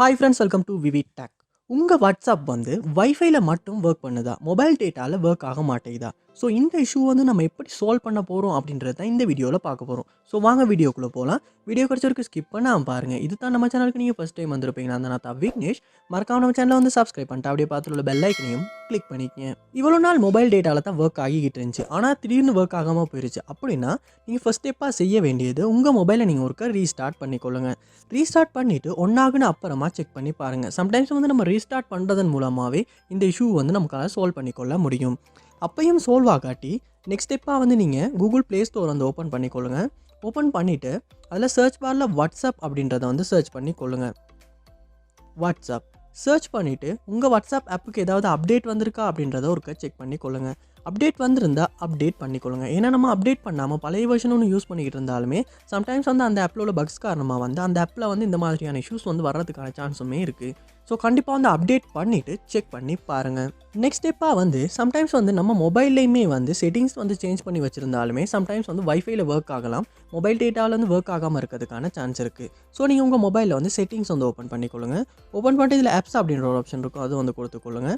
Hi friends, welcome to VividTech. உங்கள் WhatsApp வந்து வைஃபைல மட்டும் ஒர்க் பண்ணுதா, மொபைல் டேட்டாவில் ஒர்க் ஆக மாட்டேங்குதா? ஸோ இந்த இஷ்யூ வந்து நம்ம எப்படி சால்வ் பண்ண போகிறோம் அப்படின்றத தான் இந்த வீடியோவில் பார்க்க போகிறோம். ஸோ வாங்க வீடியோக்குள்ளே போகலாம். வீடியோ கிடைச்ச வரைக்கும் ஸ்கிப் பண்ணாமல் பாருங்கள். இது தான் நம்ம சேனலுக்கு நீங்கள் ஃபஸ்ட் டைம் வந்திருப்பீங்க. அந்த நான் தான் விக்னேஷ். மறக்காம நம்ம சேனலை வந்து சப்ஸ்கிரைப் பண்ணிட்டு அப்படியே பார்த்துட்டு உள்ள பெல் ஐக்கனையும் கிளிக் பண்ணிக்கங்க. இவ்வளோ நாள் மொபைல் டேட்டாவில் தான் ஒர்க் ஆகிக்கிட்டு இருந்துச்சு, ஆனால் திடீர்னு ஒர்க் ஆகாமல் போயிருச்சு. அப்படின்னா நீங்கள் ஃபஸ்ட் ஸ்டெப்பாக செய்ய வேண்டியது உங்கள் மொபைலை நீங்கள் ஒருக்க ரீஸ்டார்ட் பண்ணிக்கொள்ளுங்க. ரீஸ்டார்ட் பண்ணிவிட்டு ஒன்றாகுன்னு அப்புறமா செக் பண்ணி பாருங்கள். சம்டைம்ஸ் வந்து நம்ம ரீஸ்டார்ட் பண்ணுறதன் மூலமாகவே இந்த இஷ்யூ வந்து நமக்காக சால்வ் பண்ணிக்கொள்ள முடியும். அப்பையும் சால்வ் ஆகாட்டி நெக்ஸ்ட் ஸ்டெப்பாக வந்து நீங்கள் கூகுள் ப்ளே ஸ்டோர் வந்து ஓப்பன் பண்ணிக்கொள்ளுங்க. ஓப்பன் பண்ணிவிட்டு அதில் சர்ச் பாரில் வாட்ஸ்அப் அப்படின்றத வந்து சர்ச் பண்ணிக்கொள்ளுங்க. வாட்ஸ்அப் சர்ச் பண்ணிவிட்டு உங்கள் வாட்ஸ்அப் ஆப்புக்கு ஏதாவது அப்டேட் வந்திருக்கா அப்படின்றத ஒருக்க செக் பண்ணிக்கொள்ளுங்க. அப்டேட் வந்திருந்தால் அப்டேட் பண்ணிக்கொள்ளுங்க. ஏன்னா நம்ம அப்டேட் பண்ணாமல் பழைய வெர்ஷன் ஒன்று யூஸ் பண்ணிக்கிட்டு இருந்தாலுமே சம்டைம்ஸ் வந்து அந்த ஆப்பில் உள்ள பக்ஸ் காரணமாக வந்து அந்த ஆப்பில் வந்து இந்த மாதிரியான இஷ்யூஸ் வந்து வர்றதுக்கான சான்ஸுமே இருக்குது. ஸோ கண்டிப்பாக வந்து அப்டேட் பண்ணிவிட்டு செக் பண்ணி பாருங்கள். நெக்ஸ்ட் ஸ்டெப்பாக வந்து சம்டைம்ஸ் வந்து நம்ம மொபைல்லையுமே வந்து செட்டிங்ஸ் வந்து சேஞ்ச் பண்ணி வச்சுருந்தாலுமே சம்டைம்ஸ் வந்து வைஃபைல ஒர்க் ஆகலாம், மொபைல் டேட்டாவில் வந்து ஒர்க் ஆகாமல் இருக்கிறதுக்கான சான்ஸ் இருக்குது. ஸோ நீங்கள் உங்கள் மொபைலில் வந்து செட்டிங்ஸ் வந்து ஓப்பன் பண்ணிக்கொள்ளுங்க. ஓப்பன் பண்ணிட்டு இதில் ஆப்ஸ் அப்படின்ற ஒரு ஆப்ஷன் இருக்கும், அது வந்து கொடுத்துக்கொள்ளுங்க.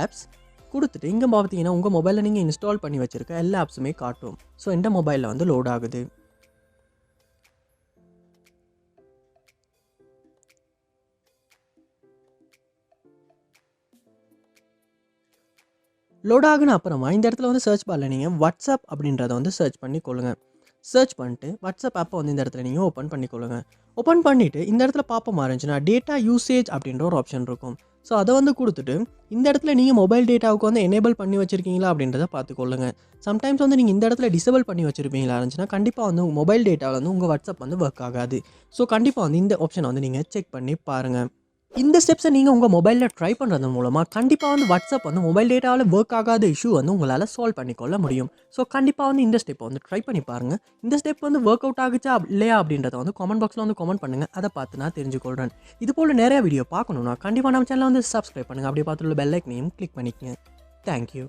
ஆப்ஸ் கொடுத்துட்டு இங்கே பார்த்தீங்கன்னா உங்கள் மொபைலில் நீங்கள் இன்ஸ்டால் பண்ணி வச்சுருக்க எல்லா ஆப்ஸுமே காட்டும். ஸோ இந்த மொபைலில் வந்து லோட் ஆகுது. லோட் ஆகுன அப்புறமா இந்த இடத்துல வந்து சர்ச் பாரில் நீங்கள் வாட்ஸ்அப் அப்படின்றத வந்து சர்ச் பண்ணிக்கொள்ளுங்க. சர்ச் பண்ணிட்டு வாட்ஸ்அப் ஆப்பை வந்து இந்த இடத்துல நீங்கள் ஓப்பன் பண்ணிக்கொள்ளுங்க. ஓப்பன் பண்ணிவிட்டு இந்த இடத்துல பார்ப்போமா இருந்துச்சுன்னா டேட்டா யூசேஜ் அப்படின்ற ஒரு ஆப்ஷன் இருக்கும். ஸோ அதை வந்து கொடுத்துட்டு இந்த இடத்துல நீங்கள் மொபைல் டேட்டாவுக்கு வந்து எனேபிள் பண்ணி வச்சுருக்கீங்களா அப்படின்றத பார்த்துக்கொள்ளுங்க. சம்டைம்ஸ் வந்து நீங்கள் இந்த இடத்துல டிசேபிள் பண்ணி வச்சுருப்பீங்களா இருந்துச்சுன்னா கண்டிப்பாக வந்து உங்கள் மொபைல் டேட்டாவில் வந்து உங்கள் வாட்ஸ்அப் வந்து ஒர்க் ஆகாது. ஸோ கண்டிப்பாக வந்து இந்த ஆப்ஷனை வந்து நீங்கள் செக் பண்ணி பாருங்கள். இந்த ஸ்டெப்ஸை நீங்கள் உங்கள் மொபைலில் ட்ரை பண்ணுறது மூலமாக கண்டிப்பாக வந்து வாட்ஸ்அப் வந்து மொபைல் டேட்டாவில் ஒர்க் ஆகாத இஷ்யூ வந்து உங்களால் சால்வ் பண்ணிக்கொள்ள முடியும். ஸோ கண்டிப்பாக வந்து இந்த ஸ்டெப்பை வந்து ட்ரை பண்ணி பாருங்கள். இந்த ஸ்டெப் வந்து ஒர்க் அவுட் ஆகுச்சா இல்லையா அப்படின்றத வந்து கமெண்ட் பாக்ஸில் வந்து கமெண்ட் பண்ணுங்கள். அதை பார்த்து நான் தெரிஞ்சுக்கொள்கிறேன். இது போல் நிறைய வீடியோ பார்க்கணுன்னா கண்டிப்பாக நம்ம சேனலை வந்து சப்ஸ்கிரைப் பண்ணுங்கள். அப்படியே பார்த்துள்ள பெல் ஐக்கனையும் கிளிக் பண்ணிக்கங்க. தேங்க்யூ.